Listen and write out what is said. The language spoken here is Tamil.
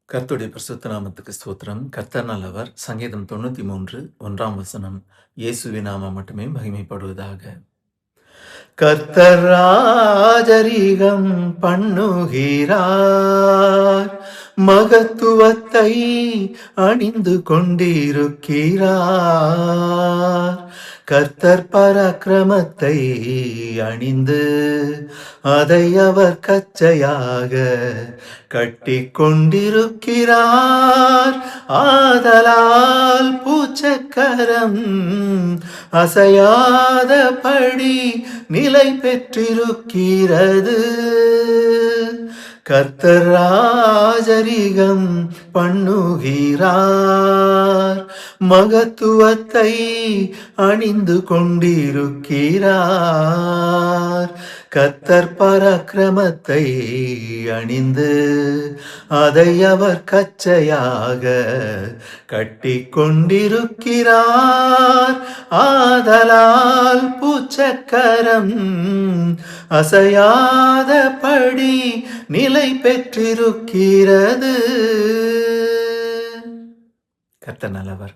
கர்த்தருடைய பரிசுத்த நாமத்துக்கு ஸ்தோத்திரம். கர்த்தர் நல்லவர். சங்கீதம் 93 1ஆம் வசனம். இயேசுவின் நாமம் மட்டுமே மகிமைப்படுவதாக. கர்த்தர் ராஜரீகம் பண்ணுகிறார், மகத்துவத்தை அணிந்து கொண்டிருக்கிறார். கர்த்தர் பராக்கிரமத்தை அணிந்து அதை அவர் கச்சையாக கட்டிக் கொண்டிருக்கிறார். ஆதலால் பூச்சக்கரம் அசையாதபடி நிலை பெற்றிருக்கிறது. கர்த்தர் ராஜரீகம் பண்ணுகிறார், மகத்துவத்தை அணிந்து கொண்டிருக்கிறார். கர்த்தர் பராக்கிரமத்தை அணிந்து அதை அவர் கச்சையாக கட்டிக் கொண்டிருக்கிறார். ஆதலால் பூச்சக்கரம் அசையாதபடி நிலை பெற்றிருக்கிறது. கர்த்தர் நல்லவர்.